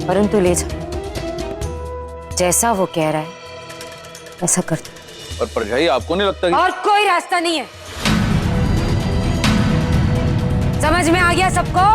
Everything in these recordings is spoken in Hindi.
परंतु ले जा, जैसा वो कह रहा है ऐसा कर दो। और परछाई आपको नहीं लगता कि... और कोई रास्ता नहीं है, समझ में आ गया सबको?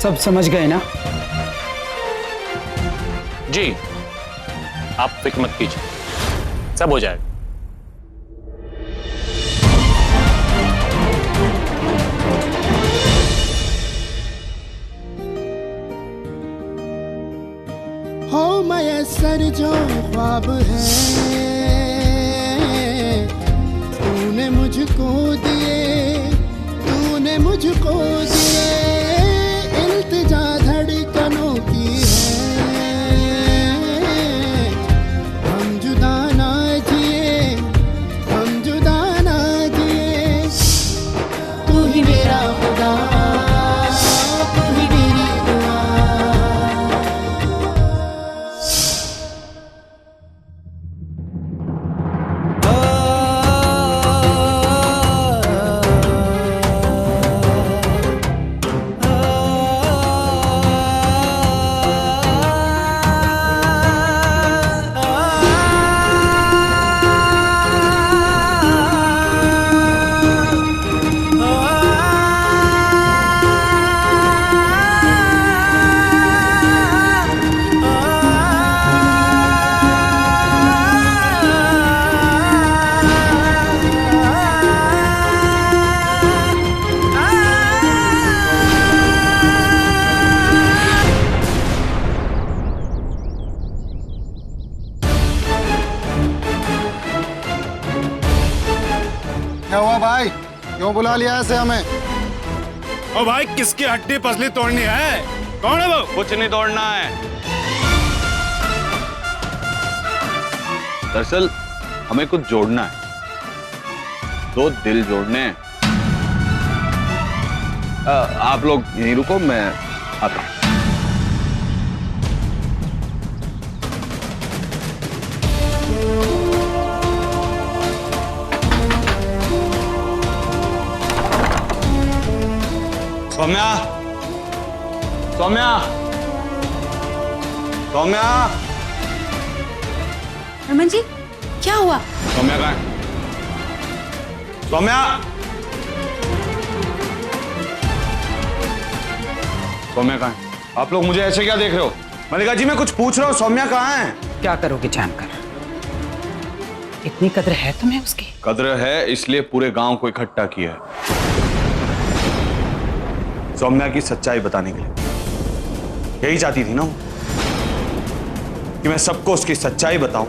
सब समझ गए ना? जी, आप फिक्र मत कीजिए, सब हो जाएगा। हो मयस्सर जो ख्वाब है तूने मुझको दिए, तूने मुझको दिए, इल्तिजा धड़कनों की है। हम जुदा ना जिए, हम जुदा ना जिए, तू ही मेरा खुदा, तू ही मेरी दुआ। क्या हुआ भाई, क्यों बुला लिया ऐसे हमें? ओ भाई, किसकी हड्डी पसली तोड़नी है? कौन है वो? कुछ नहीं तोड़ना है। दरअसल हमें कुछ जोड़ना है, दो दिल जोड़ने हैं। आप लोग यहीं रुको, मैं आता हूं। सौम्या, सौम्या, सौम्या, हरमन जी, क्या हुआ? सौम्या कहाँ है? सौम्या, सौम्या कहाँ है? आप लोग मुझे ऐसे क्या देख रहे हो? मल्लिका जी, मैं कुछ पूछ रहा हूँ, सौम्या कहाँ है? क्या करोगे जानकर? इतनी कद्र है तुम्हें उसकी? कद्र है इसलिए पूरे गांव को इकट्ठा किया है, सौम्या की सच्चाई बताने के लिए। यही चाहती थी ना वो, कि मैं सबको उसकी सच्चाई बताऊं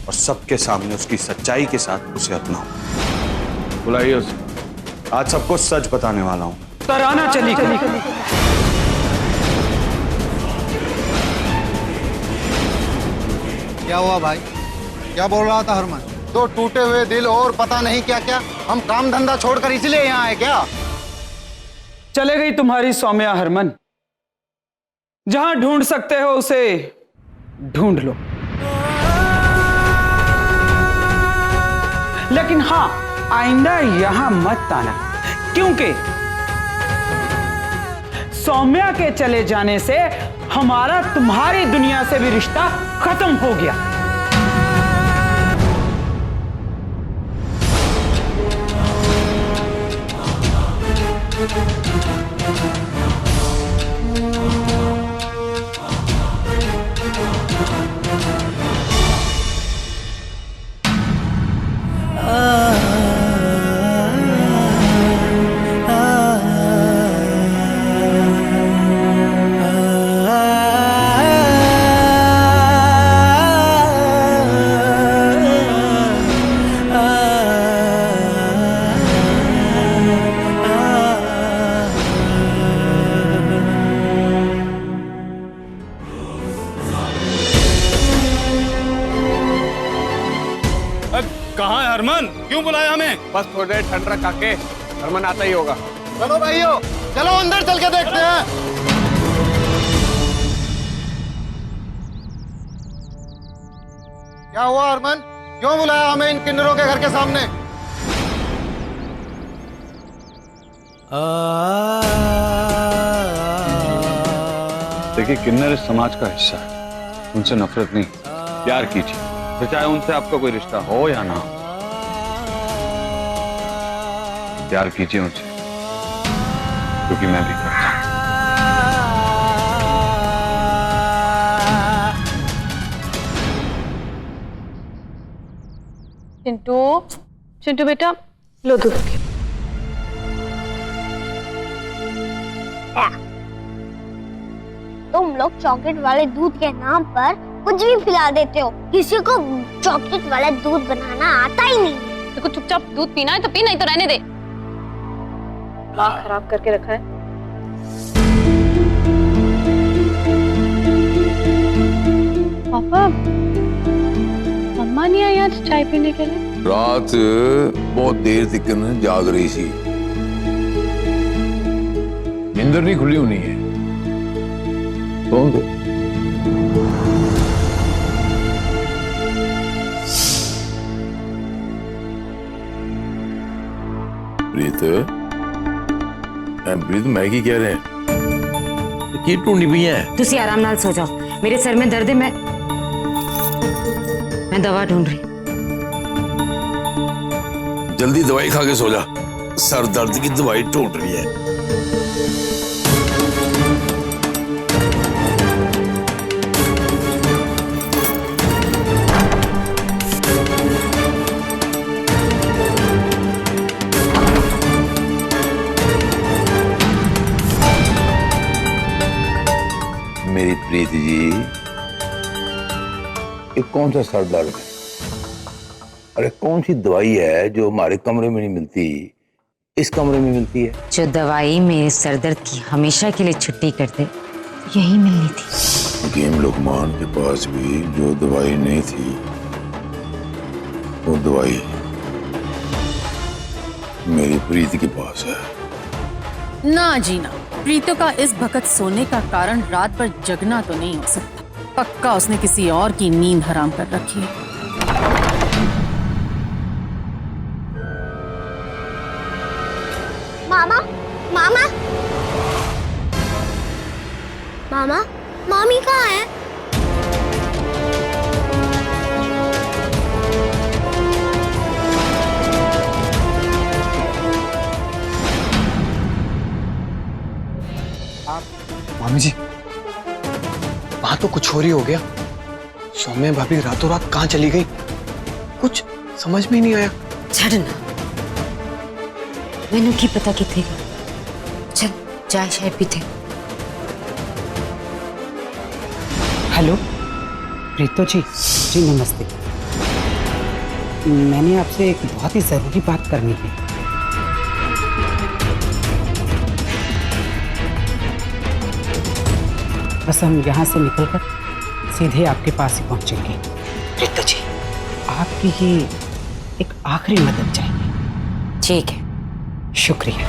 और सबके सामने उसकी सच्चाई के साथ उसे अपनाऊं। बुलाइए उसे, आज सबको सच बताने वाला हूं। तराना चली गई। क्या हुआ भाई, क्या बोल रहा था हरमन? दो टूटे हुए दिल और पता नहीं क्या क्या। हम काम धंधा छोड़कर इसलिए यहाँ आए क्या? चले गई तुम्हारी सौम्या हरमन। जहां ढूंढ सकते हो उसे ढूंढ लो, लेकिन हां, आइंदा यहां मत आना, क्योंकि सौम्या के चले जाने से हमारा तुम्हारी दुनिया से भी रिश्ता खत्म हो गया। कहाँ है हरमन? क्यों बुलाया हमें? बस थोड़ी देर ठंड रखा के हरमन आता ही होगा। चलो भाइयों, चलो अंदर चल के देखते हैं। क्या हुआ हरमन? क्यों बुलाया हमें इन किन्नरों के घर के सामने? देखिए, किन्नर इस समाज का हिस्सा है, उनसे नफरत नहीं, प्यार कीजिए, तो चाहे उनसे आपका कोई रिश्ता हो या ना हो, प्यार कीजिए उनसे, क्योंकि मैं भी करता हूं। चिंटू, चिंटू बेटा लो दूध। तुम लोग चॉकलेट वाले दूध के नाम पर कुछ भी पिला देते हो। किसी को चॉकलेट वाला दूध बनाना आता ही नहीं। देखो, चुपचाप दूध पीना है तो पी, नहीं तो रहने दे। दिमाग खराब करके रखा है। पापा, मम्मा नहीं आई आज चाय पीने के लिए? रात बहुत देर तक जाग रही थी, नींदर नहीं खुली होनी है। कौन थे? प्रीत, प्रीत मैगी कह रहे हैं की ढूंढी भी है। तुसी आराम नाल सो जाओ, मेरे सर में दर्द है, मैं दवा ढूंढ रही। जल्दी दवाई खा के सो जा, सर दर्द की दवाई ढूंढ रही है। मेरी प्रीत जी, ये कौन सा सर दर्द है? अरे कौन सी दवाई है जो हमारे कमरे में नहीं मिलती, इस कमरे में मिलती है? जो दवाई मेरे सर दर्द की हमेशा के लिए छुट्टी कर दे, यही मिलनी थी। हकीम लुकमान के पास भी जो दवाई नहीं थी, वो दवाई मेरी प्रीत के पास है। ना जीना, प्रीतो का इस वक्त सोने का कारण रात भर जगना तो नहीं हो सकता। पक्का उसने किसी और की नींद हराम कर रखी है। मामा, मामा, मामा, मामी कहाँ है? मामी जी, वहां तो कुछ और ही हो गया। सौम्या भाभी रातों रात कहाँ चली गई, कुछ समझ में ही नहीं आया। छड़ना, मैनू की पता किथे गई। चल चाय शाय पीते। हेलो प्रीतो जी। जी नमस्ते। मैंने आपसे एक बहुत ही जरूरी बात करनी है। बस हम यहाँ से निकलकर सीधे आपके पास ही पहुँचेंगे। प्रीतो जी, आपकी ही एक आखिरी मदद चाहिए। ठीक है, शुक्रिया।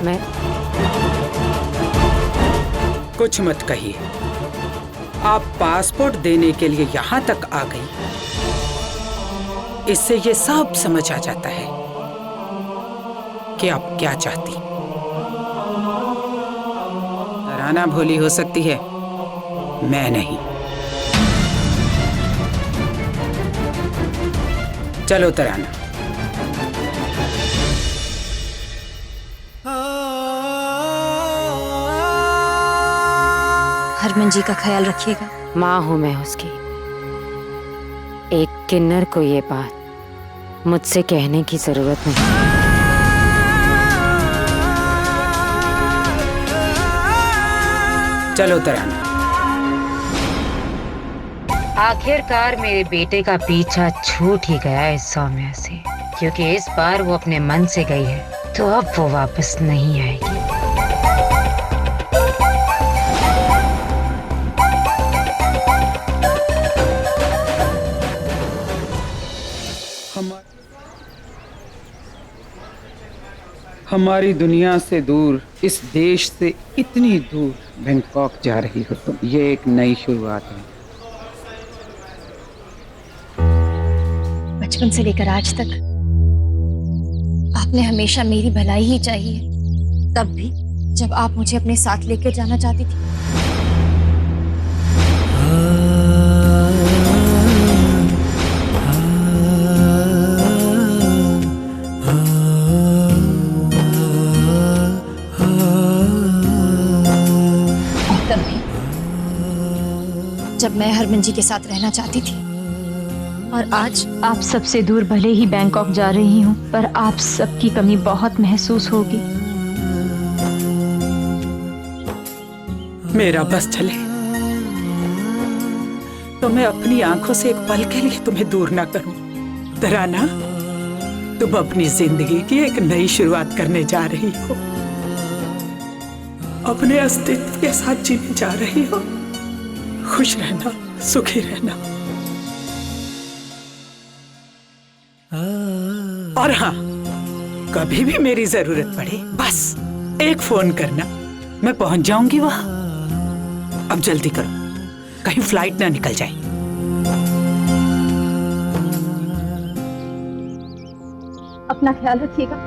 मैं कुछ मत कहिए, आप पासपोर्ट देने के लिए यहाँ तक आ गई, इससे ये सब समझ आ जाता है कि आप क्या चाहती। तराना भोली हो सकती है, मैं नहीं। चलो तराना। हरमन जी का ख्याल रखिएगा। माँ हूं मैं उसकी। एक किन्नर को ये बात मुझसे कहने की जरूरत नहीं। चलो तराना। आखिरकार मेरे बेटे का पीछा छूट ही गया इस सौम्या से, क्योंकि इस बार वो अपने मन से गई है, तो अब वो वापस नहीं आएगी। हमारी दुनिया से दूर, इस देश से इतनी दूर बैंकॉक जा रही हो तुम, ये एक नई शुरुआत है। बचपन से लेकर आज तक आपने हमेशा मेरी भलाई ही चाहिए, तब भी जब आप मुझे अपने साथ लेकर जाना चाहती थी। तब भी जब मैं हरमन जी के साथ रहना चाहती थी। और आज आप सबसे दूर भले ही बैंकॉक जा रही हूँ, पर आप सबकी कमी बहुत महसूस होगी। मेरा बस चले तो मैं अपनी आंखों से एक पल के लिए तुम्हें दूर ना करूं। तराना, तुम अपनी जिंदगी की एक नई शुरुआत करने जा रही हो, अपने अस्तित्व के साथ जीने जा रही हो। खुश रहना, सुखी रहना। और हाँ, कभी भी मेरी जरूरत पड़े बस एक फोन करना, मैं पहुंच जाऊंगी वहां। अब जल्दी करो, कहीं फ्लाइट ना निकल जाए। अपना ख्याल रखिएगा।